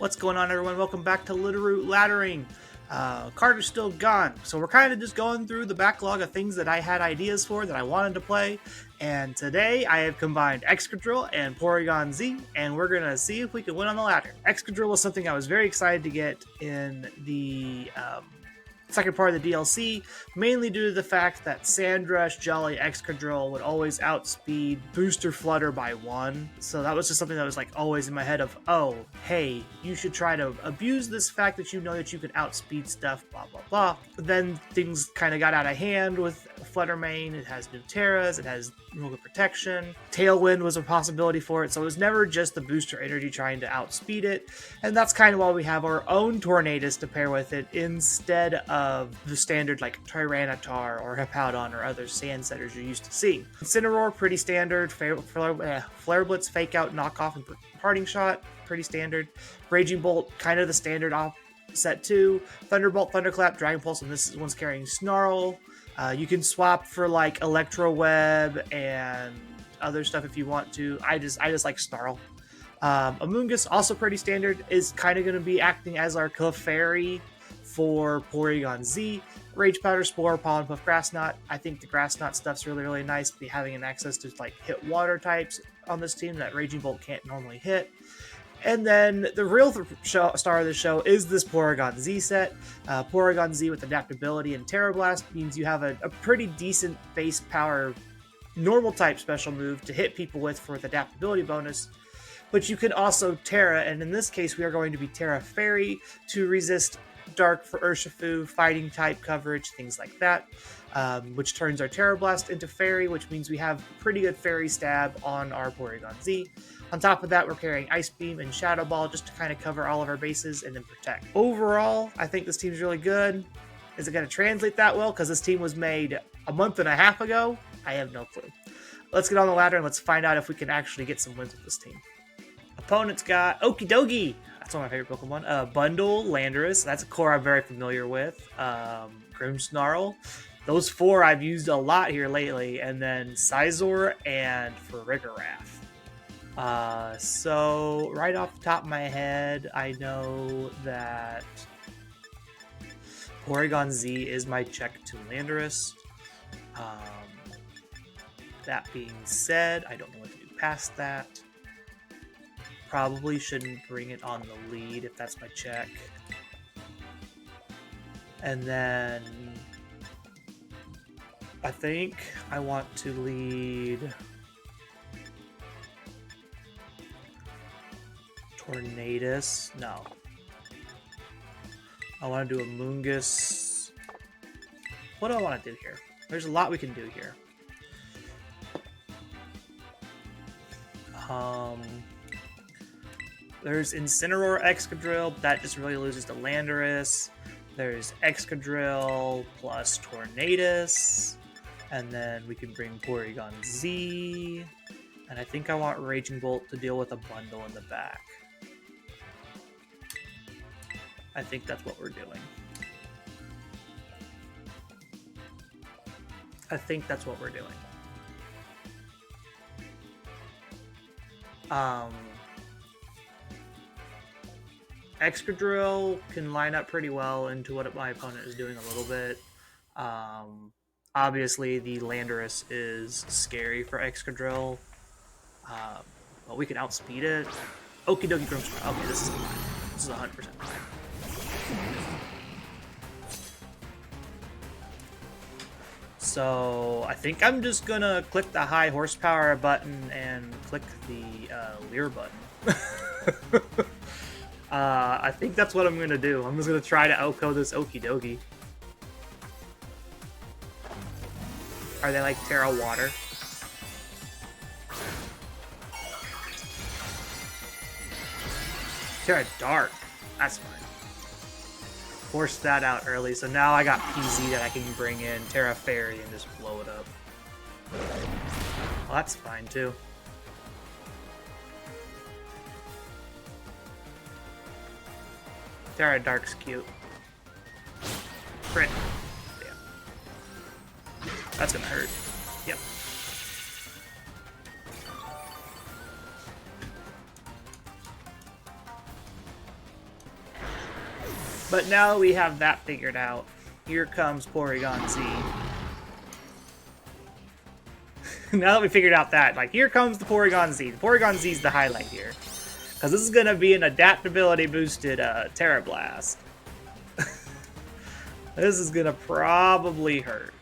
What's going on, everyone? Welcome back to Littleroot Laddering. Carter's still gone, so we're kind of just going through the backlog of things that I had ideas for that I wanted to play. And today I have combined Excadrill and Porygon Z, and we're gonna see if we can win on the ladder. Excadrill was something I was very excited to get in the second part of the DLC, mainly due to the fact that Sandrush, Jolly, Excadrill would always outspeed Booster Flutter by 1. So that was just something that was like always in my head of, oh, hey, you should try to abuse this fact that you know that you can outspeed stuff, blah, blah, blah. But then things kind of got out of hand with Flutter Mane. It has new Terras, it has real good protection. Tailwind was a possibility for it, so it was never just the booster energy trying to outspeed it. And that's kind of why we have our own Tornadus to pair with it instead of the standard like Tyranitar or Hippowdon or other sand setters you're used to seeing. Incineroar, pretty standard. Flare Blitz, Fake Out, Knockoff, and Parting Shot, pretty standard. Raging Bolt, kind of the standard set too. Thunderbolt, Thunderclap, Dragon Pulse, and this one's carrying Snarl. You can swap for like Electro Web and other stuff if you want to. I just like Snarl. Amoonguss, also pretty standard, is kind of going to be acting as our Clefairy for Porygon Z. Rage Powder, Spore, Pollen Puff, Grass Knot. I think the Grass Knot stuff's really nice. Be having an access to like hit water types on this team that Raging Bolt can't normally hit. And then the real star of the show is this Porygon Z set. Porygon Z with adaptability and Terra Blast means you have a pretty decent base power normal type special move to hit people with for the adaptability bonus. But you can also Terra, and in this case we are going to be Terra Fairy to resist Dark for Urshifu, fighting type coverage, things like that, which turns our Terra Blast into Fairy, which means we have pretty good Fairy stab on our Porygon Z. On top of that, we're carrying Ice Beam and Shadow Ball just to kind of cover all of our bases and then protect. Overall, I think this team's really good. Is it going to translate that well? Because this team was made a month and a half ago? I have no clue. Let's get on the ladder and let's find out if we can actually get some wins with this team. Opponent's got Okidogi. That's one of my favorite Pokemon. Bundle, Landorus. That's a core I'm very familiar with. Grimmsnarl. Those four I've used a lot here lately. And then Scizor and Farigiraf. So right off the top of my head, I know that Porygon Z is my check to Landorus. That being said, I don't know what to do past that. Probably shouldn't bring it on the lead if that's my check. And then I think I want to lead Tornadus. No. I want to do Amoonguss. What do I want to do here? There's a lot we can do here. There's Incineroar, Excadrill, but that just really loses to Landorus. There's Excadrill plus Tornadus. And then we can bring Porygon Z. And I think I want Raging Bolt to deal with a bundle in the back. I think that's what we're doing. Excadrill can line up pretty well into what my opponent is doing a little bit. Obviously, the Landorus is scary for Excadrill, but we can outspeed it. Okie dokie, Grimmsnarl. Okay, this is fine. This is 100% fine. So I think I'm just gonna click the high horsepower button and click the Leer button. I think that's what I'm gonna do. I'm just gonna try to outcode this Okidogi. Are they like Terra Water? Terra Dark. That's fine. Forced that out early, so now I got PZ that I can bring in Terra Fairy and just blow it up. Well, that's fine too. Terra Dark's cute. Crit. Damn. That's gonna hurt. Yep. But now we have that figured out. Here comes Porygon Z. Now that we figured out that, like, here comes the Porygon Z. The Porygon Z is the highlight here. Because this is going to be an adaptability boosted Terra Blast. This is going to probably hurt.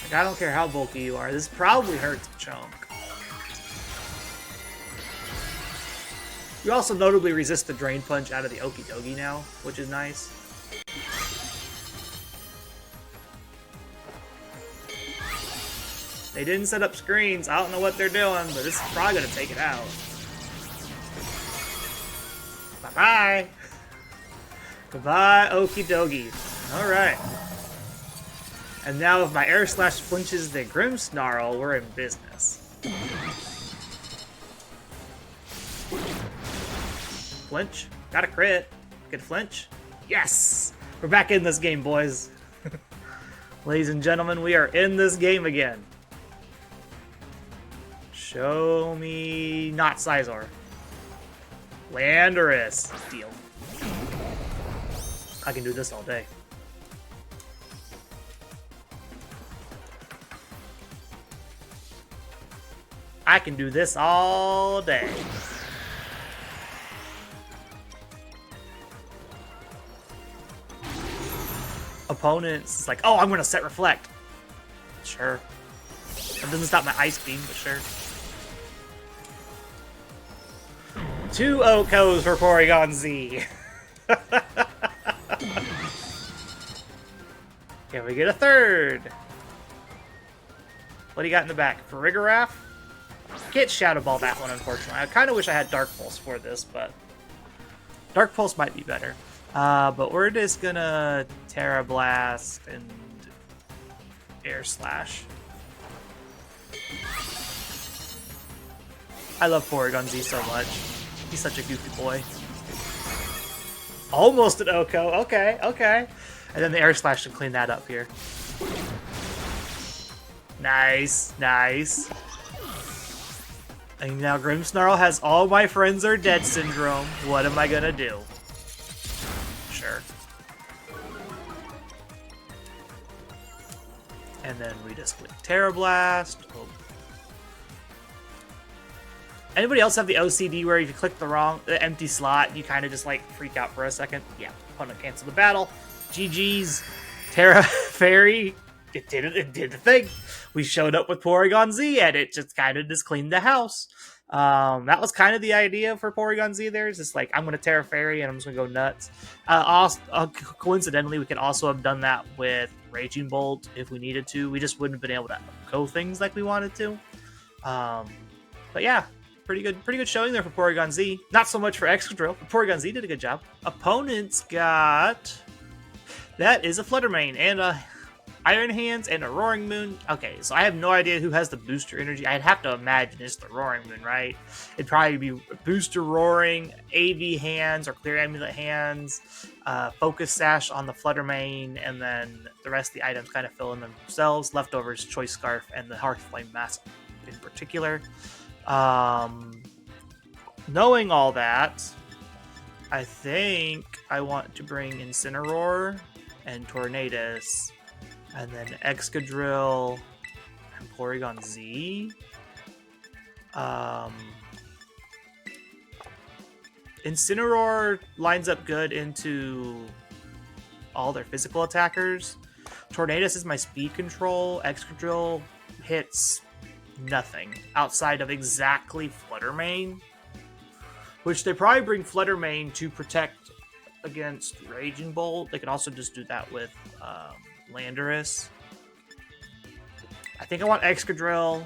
Like, I don't care how bulky you are. This probably hurts a chunk. You also notably resist the Drain Punch out of the Okie Dokie now, which is nice. They didn't set up screens. I don't know what they're doing, but this is probably going to take it out. Bye-bye. Goodbye, Okie Dokie. Alright. And now if my Air Slash flinches the Grimmsnarl, we're in business. Flinch. Got a crit. Good flinch. Yes! We're back in this game, boys. Ladies and gentlemen, we are in this game again. Show me not Scizor. Landorus. Deal. I can do this all day. I can do this all day. Opponents is like, oh, I'm gonna set Reflect. Sure. That doesn't stop my Ice Beam, but sure. 2 Okos for Porygon Z. Can we get a third? What do you got in the back? For Rigoraph? Can't Shadow Ball that one, unfortunately. I kind of wish I had Dark Pulse for this, but Dark Pulse might be better. But we're just gonna Terra Blast and Air Slash. I love Porygon Z so much. He's such a goofy boy. Almost an Oko. Okay, okay. And then the Air Slash should clean that up here. Nice, nice. And now Grimmsnarl has all my friends are dead syndrome. What am I gonna do? Sure. And then we just click Terra Blast. Oh. Anybody else have the OCD where if you click the empty slot, you kind of just like freak out for a second? Yeah, opponent cancel the battle. GG's. Terra Fairy. It did the thing. We showed up with Porygon Z and it just kind of just cleaned the house. That was kind of the idea for Porygon Z there. It's just like, I'm going to Terra Fairy and I'm just going to go nuts. Coincidentally, we could also have done that with Raging Bolt if we needed to. We just wouldn't have been able to go things like we wanted to. But yeah. Pretty good showing there for Porygon Z. Not so much for Excadrill, but Porygon Z did a good job. Opponents got... That is a Fluttermane and a Iron Hands and a Roaring Moon. Okay, so I have no idea who has the Booster Energy. I'd have to imagine it's the Roaring Moon, right? It'd probably be Booster Roaring, AV Hands or Clear Amulet Hands, Focus Sash on the Fluttermane, and then the rest of the items kind of fill in themselves. Leftovers, Choice Scarf, and the Hearth Flame Mask in particular. Knowing all that, I think I want to bring Incineroar and Tornadus, and then Excadrill and Porygon Z. Incineroar lines up good into all their physical attackers. Tornadus is my speed control. Excadrill hits nothing outside of exactly Fluttermane, which they probably bring Fluttermane to protect against Raging Bolt. They can also just do that with Landorus. I think I want Excadrill.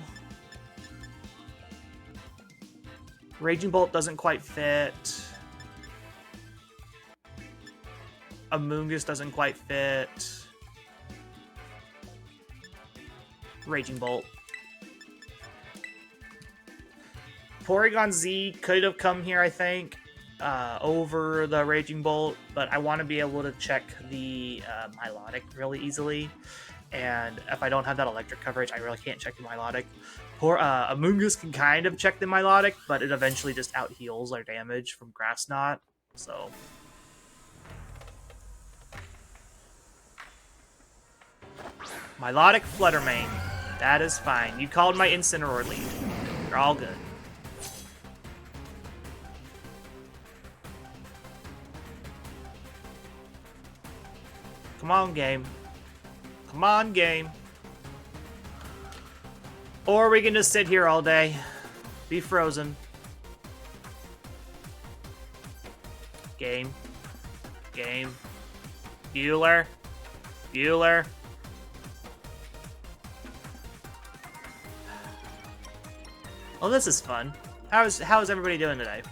Raging Bolt doesn't quite fit. Amoonguss doesn't quite fit. Raging Bolt. Porygon Z could have come here, I think, over the Raging Bolt, but I want to be able to check the Milotic really easily. And if I don't have that electric coverage, I really can't check the Milotic. Poor Amoonguss can kind of check the Milotic, but it eventually just out heals our damage from Grass Knot. So Milotic Fluttermane. That is fine. You called my Incineroar lead. You're all good. Come on, game. Come on, game. Or we can just sit here all day. Be frozen. Game. Game. Bueller. Bueller. Well, this is fun. How is everybody doing today?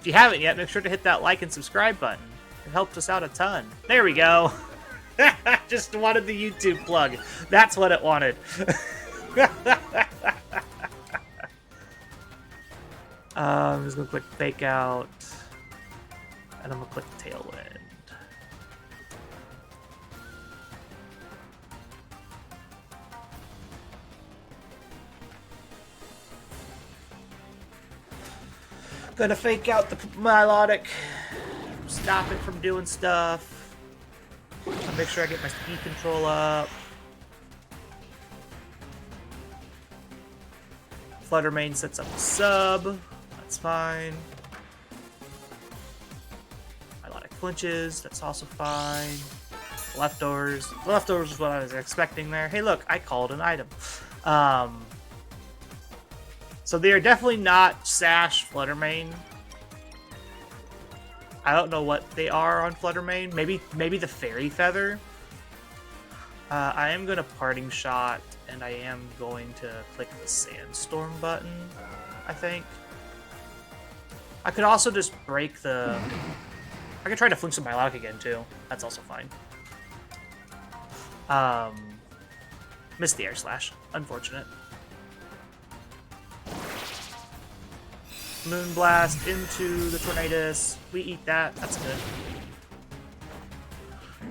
If you haven't yet, make sure to hit that like and subscribe button. It helps us out a ton. There we go. Just wanted the YouTube plug. That's what it wanted. I'm just gonna click Fake Out, and I'm gonna click Tailwind. Gonna fake out the Milotic, stop it from doing stuff. I'll make sure I get my speed control up. Fluttermane sets up a sub. That's fine. Milotic flinches. That's also fine. Leftovers. Leftovers is what I was expecting there. Hey, look, I called an item. So they are definitely not Sash Fluttermane. I don't know what they are on Fluttermane. Maybe the Fairy Feather. I am going to Parting Shot, and I am going to click the Sandstorm button, I think. I could also just break the... I could try to flinch the Milotic again, too. That's also fine. Missed the Air Slash. Unfortunate. Moonblast into the Tornadus. We eat that. That's good.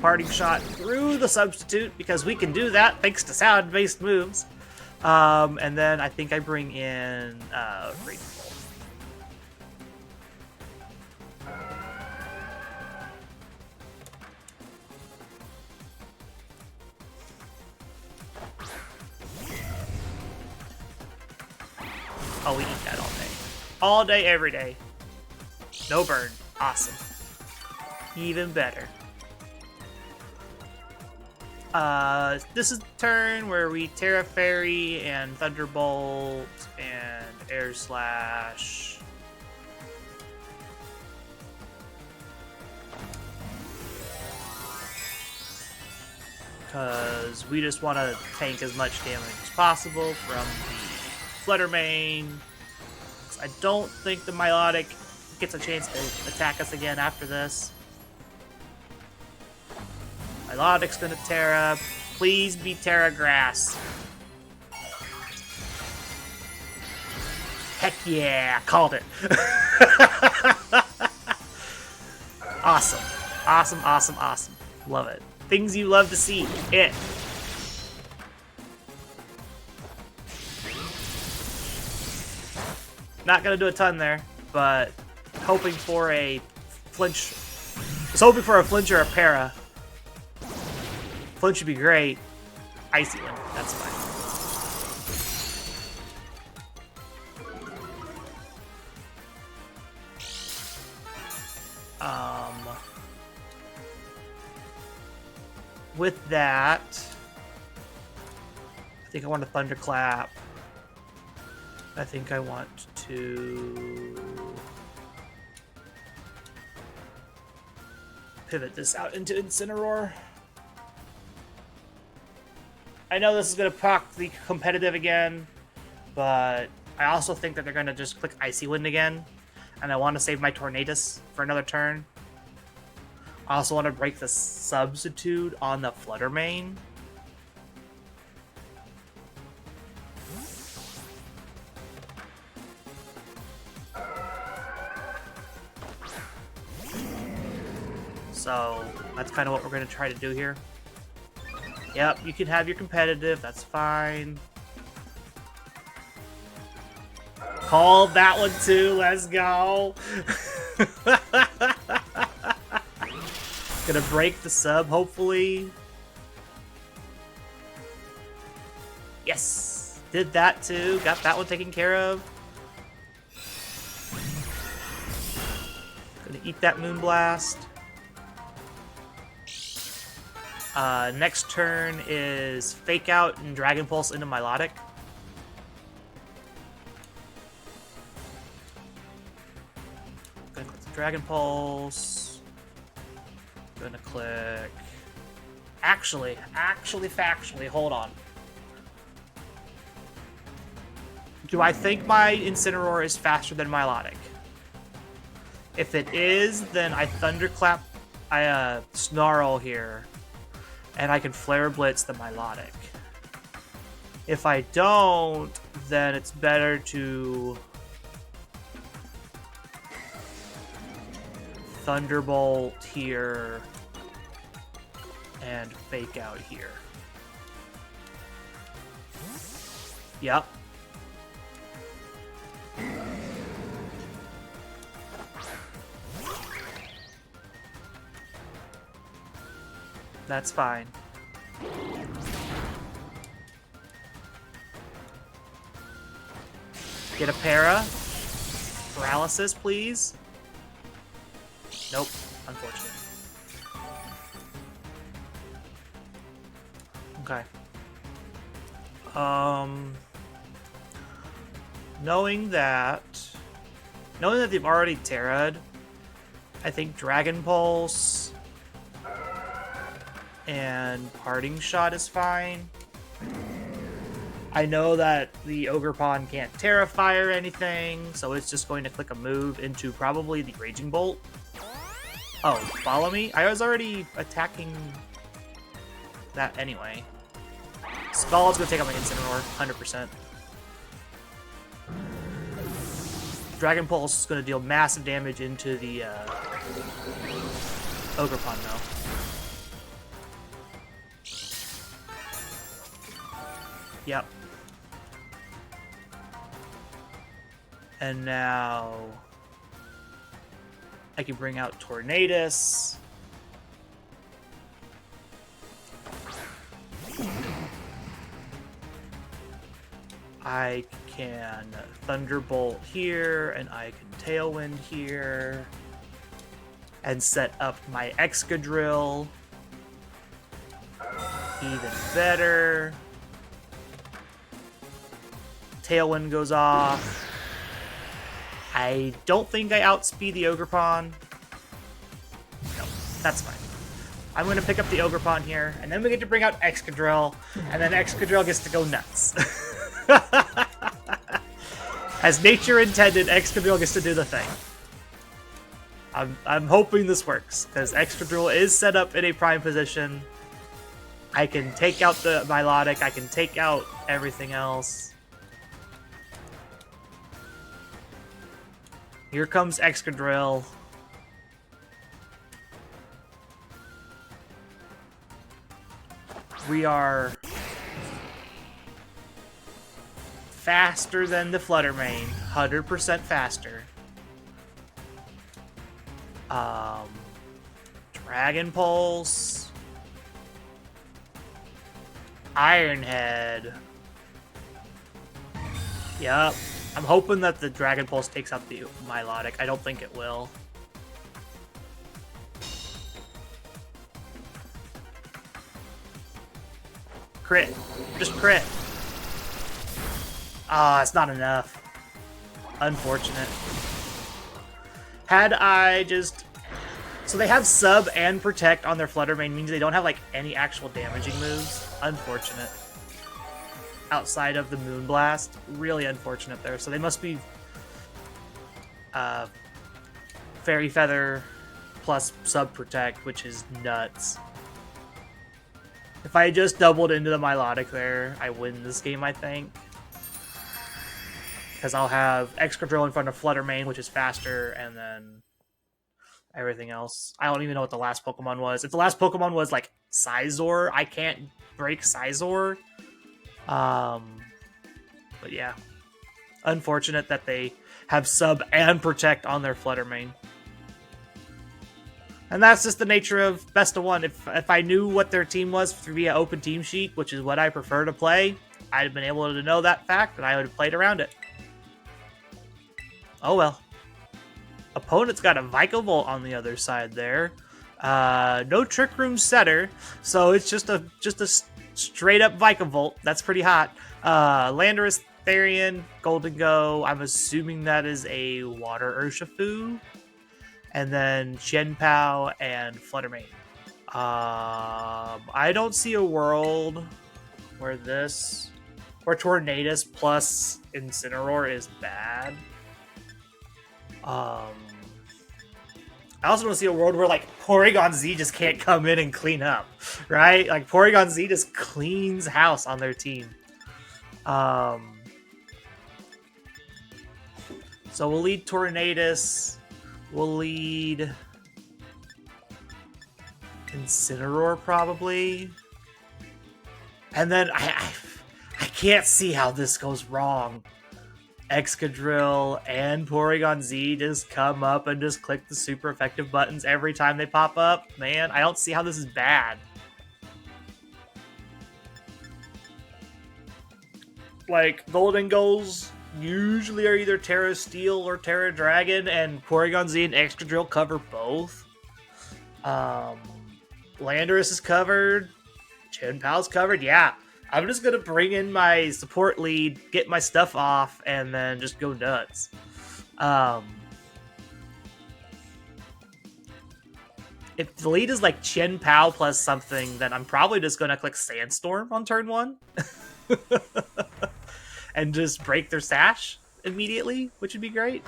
Parting Shot through the Substitute, because we can do that thanks to sound-based moves. And then I think I bring in Grateful. Oh, we eat that all day. All day, every day. No burn. Awesome. Even better. This is the turn where we Terra Fairy and Thunderbolt and Air Slash. Because we just want to tank as much damage as possible from the Fluttermane. I don't think the Milotic gets a chance to attack us again after this. Milotic's gonna Terra. Please be Terra Grass. Heck yeah, called it. Awesome. Awesome, awesome, awesome. Love it. Things you love to see. It. Not gonna do a ton there, but hoping for a flinch. I was hoping for a flinch or a para. Flinch would be great. Icy Wind, that's fine. With that, I think I want to Thunderclap. I think I want to pivot this out into Incineroar. I know this is going to proc the competitive again, but I also think that they're going to just click Icy Wind again, and I want to save my Tornadus for another turn. I also want to break the Substitute on the Fluttermane. So that's kind of what we're going to try to do here. Yep, you can have your competitive, that's fine. Called that one too, let's go. Gonna break the sub, hopefully. Yes! Did that too, got that one taken care of. Gonna eat that Moonblast. Next turn is Fake Out and Dragon Pulse into Milotic. Gonna click the Dragon Pulse. Gonna click... Actually, factually, hold on. Do I think my Incineroar is faster than Milotic? If it is, then I Thunderclap, I Snarl here, and I can Flare Blitz the Milotic. If I don't, then it's better to Thunderbolt here and Fake Out here. Yep. That's fine. Get a para. Paralysis, please. Nope. Unfortunate. Okay. Knowing that they've already Terra'd, I think Dragon Pulse and Parting Shot is fine. I know that the Ogerpon can't Terrafy or anything, so it's just going to click a move into probably the Raging Bolt. Oh, follow me? I was already attacking that anyway. Scald's gonna take out my Incineroar, 100%. Dragon Pulse is gonna deal massive damage into the Ogerpon though. Yep. And now I can bring out Tornadus. I can Thunderbolt here, and I can Tailwind here, and set up my Excadrill. Even better. Tailwind goes off. I don't think I outspeed the Ogerpon. No, that's fine. I'm going to pick up the Ogerpon here, and then we get to bring out Excadrill, and then Excadrill gets to go nuts. As nature intended, Excadrill gets to do the thing. I'm hoping this works, because Excadrill is set up in a prime position. I can take out the Milotic, I can take out everything else. Here comes Excadrill. We are faster than the Fluttermane, 100% faster. Dragon Pulse, Iron Head. Yup. I'm hoping that the Dragon Pulse takes out the Milotic. I don't think it will. Crit. Just crit. Ah, it's not enough. Unfortunate. Had I just... So they have Sub and Protect on their Fluttermane, means they don't have like any actual damaging moves. Unfortunate. Outside of the Moonblast. Really unfortunate there. So they must be Fairy Feather plus Sub Protect, which is nuts. If I had just doubled into the Milotic there, I win this game, I think. Because I'll have Excadrill in front of Fluttermane, which is faster, and then everything else. I don't even know what the last Pokemon was. If the last Pokemon was like Scizor, I can't break Scizor. But yeah, unfortunate that they have Sub and Protect on their Flutter Mane. And that's just the nature of best of one. If I knew what their team was via open team sheet, which is what I prefer to play, I'd have been able to know that fact, and I would have played around it. Oh well. Opponent's got a Vikavolt on the other side there. No Trick Room Setter, so it's just a straight up Vikavolt. That's pretty hot. Landorus, Therian, Golden Go. I'm assuming that is a Water Urshifu. And then Chien-Pao and Flutter Mane. I don't see a world where Tornadus plus Incineroar is bad. I also don't see a world where like Porygon Z just can't come in and clean up, right? Like Porygon Z just cleans house on their team. So we'll lead Tornadus. We'll lead Incineroar probably. And then I can't see how this goes wrong. Excadrill and Porygon Z just come up and just click the super effective buttons every time they pop up. Man, I don't see how this is bad. Like, Golden Goals usually are either Terra Steel or Terra Dragon, and Porygon Z and Excadrill cover both. Landorus is covered. Chien-Pao's covered. Yeah, I'm just going to bring in my support lead, get my stuff off, and then just go nuts. If the lead is like Chien-Pao plus something, then I'm probably just going to click Sandstorm on turn 1. And just break their sash immediately, which would be great.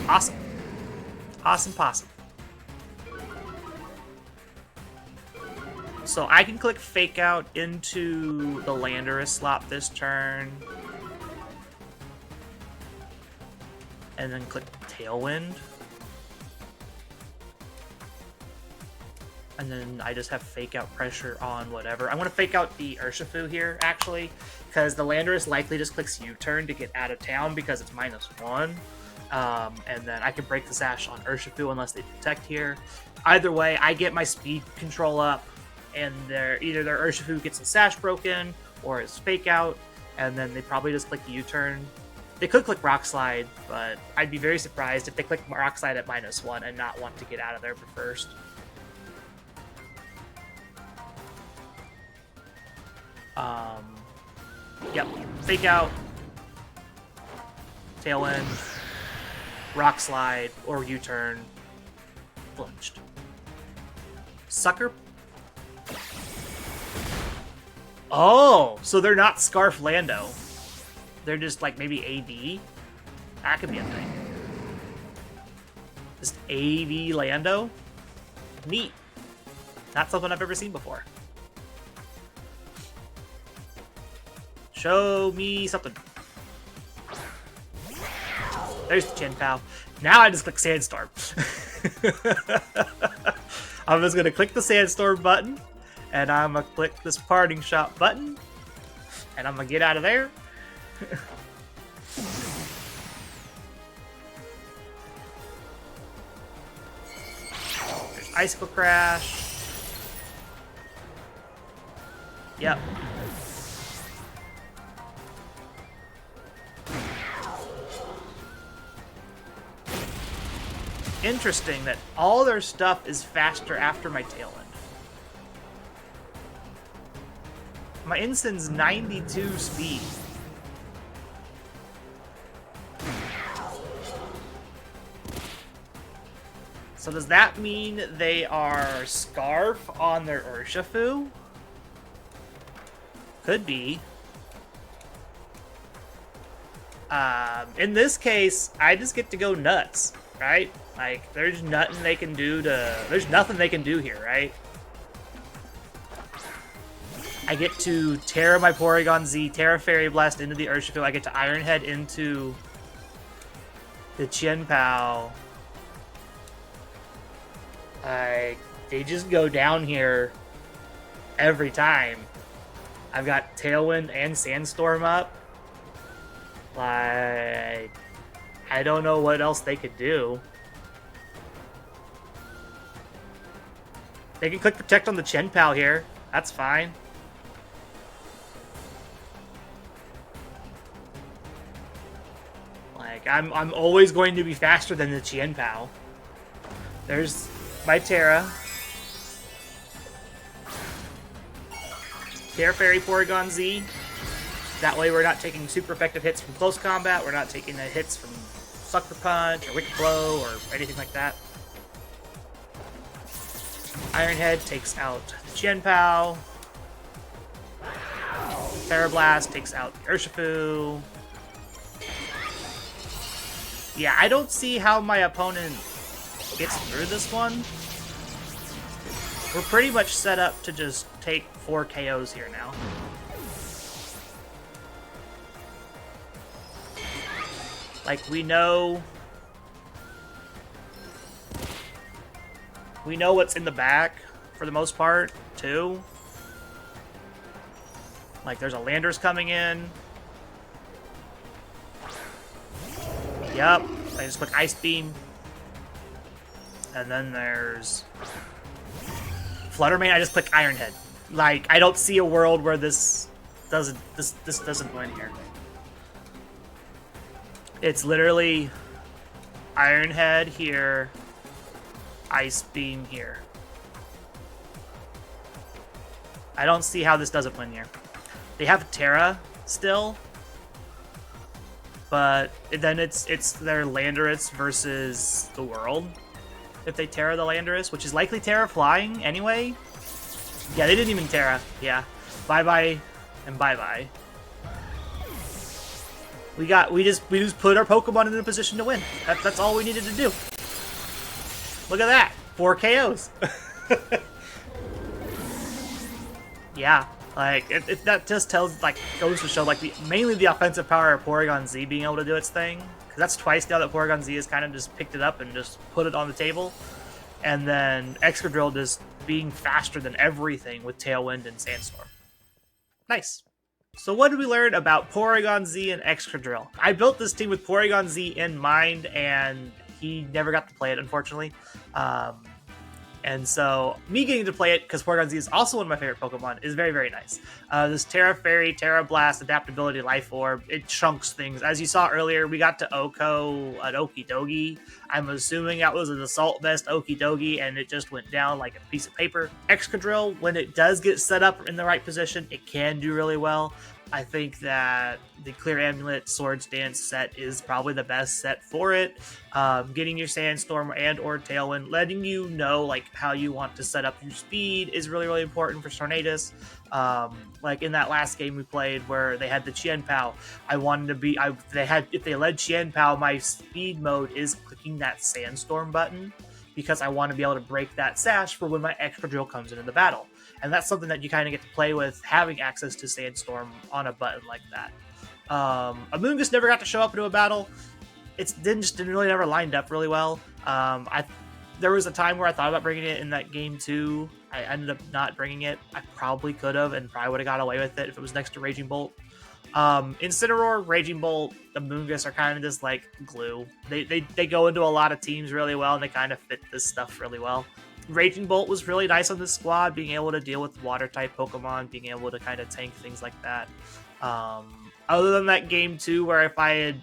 Awesome. Awesome possum. So I can click Fake Out into the Landorus slot this turn. And then click Tailwind. And then I just have Fake Out pressure on whatever. I want to Fake Out the Urshifu here, actually, because the Landorus likely just clicks U-turn to get out of town because it's -1. And then I can break the sash on Urshifu unless they Protect here. Either way, I get my speed control up, and either their Urshifu gets the sash broken, or it's Fake Out, and then they probably just click the U-turn. They could click Rock Slide, but I'd be very surprised if they click Rock Slide at -1 and not want to get out of there first. Yep, Fake Out, Tailwind, Rock Slide, or U-turn, flinched. Sucker. Oh, so they're not Scarf Lando. They're just like maybe AV. That could be a thing. Just AV Lando. Neat. Not something I've ever seen before. Show me something. There's the Chien-Pao. Now I just click Sandstorm. I'm just going to click the Sandstorm button, and I'm going to click this Parting Shot button, and I'm going to get out of there. There's Icicle Crash. Yep. Interesting that all their stuff is faster after my Tailwind. My Ensign's 92 speed. So does that mean they are Scarf on their Urshifu? Could be. In this case, I just get to go nuts, right? Like, there's nothing they can do here, right? I get to Terra my Porygon Z, Terra Fairy Blast into the Urshifu. I get to Iron Head into the Chien Pao, they just go down here every time. I've got Tailwind and Sandstorm up. Like, I don't know what else they could do. They can click Protect on the Chien Pao here. That's fine. Like, I'm always going to be faster than the Chien Pao. There's my Terra. Terra Fairy Porygon Z. That way we're not taking super effective hits from close combat. We're not taking the hits from Sucker Punch or Wicked Blow or anything like that. Iron Head takes out the Chien Pao. Terra Blast takes out the Urshifu. Yeah, I don't see how my opponent gets through this one. We're pretty much set up to just take 4 KOs here now. Like, we know what's in the back for the most part, too. Like, there's a Landers coming in. Yep, I just click Ice Beam. And then there's Flutter Mane, I just click Iron Head. Like, I don't see a world where this doesn't win here. It's literally Iron Head here, Ice Beam here. I don't see how this doesn't win here. They have Terra still, but then it's their Landorus versus the world. If they Terra the Landorus, which is likely Terra flying anyway. Yeah, they didn't even Terra. Yeah, bye-bye and bye-bye. We just put our Pokemon in a position to win. That's all we needed to do. Look at that, 4 KOs. Yeah, like if that just goes to show mainly the offensive power of Porygon Z being able to do its thing. Because that's twice now that Porygon Z has kind of just picked it up and just put it on the table. And then Excadrill just being faster than everything with Tailwind and Sandstorm. Nice. So what did we learn about Porygon Z and Excadrill? I built this team with Porygon Z in mind, and he never got to play it, unfortunately. And so me getting to play it, because Porygon Z is also one of my favorite Pokemon, is very, very nice. This Terra Fairy, Terra Blast, Adaptability, Life Orb, it chunks things. As you saw earlier, we got to Oko an Okidogi. I'm assuming that was an Assault Vest Okidogi, and it just went down like a piece of paper. Excadrill, when it does get set up in the right position, it can do really well. I think that the Clear Amulet Swords Dance set is probably the best set for it. Getting your Sandstorm and or Tailwind, letting you know like how you want to set up your speed is really, really important for Tornadus. Like in that last game we played where they had the Chien Pao, I wanted to be, if they led Chien Pao, my speed mode is clicking that Sandstorm button because I want to be able to break that sash for when my Excadrill comes into the battle. And that's something that you kind of get to play with, having access to Sandstorm on a button like that. Amoonguss never got to show up into a battle. It didn't really never lined up really well. There was a time where I thought about bringing it in that game too. I ended up not bringing it. I probably could have and probably would have got away with it if it was next to Raging Bolt. Incineroar, Raging Bolt, Amoonguss are kind of just like glue. They go into a lot of teams really well, and they kind of fit this stuff really well. Raging Bolt was really nice on this squad, being able to deal with water-type Pokemon, being able to kind of tank things like that. Other than that game, too, where if I had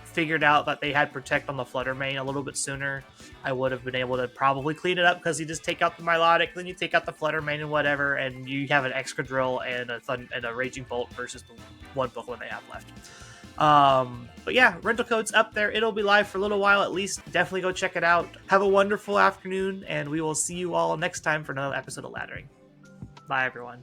figured out that they had Protect on the Flutter Mane a little bit sooner, I would have been able to probably clean it up, because you just take out the Milotic, then you take out the Flutter Mane and whatever, and you have an Excadrill and a Raging Bolt versus the one Pokemon they have left. But yeah, rental code's up there. It'll be live for a little while at least. Definitely go check it out. Have a wonderful afternoon, and we will see you all next time for another episode of Laddering. Bye, everyone.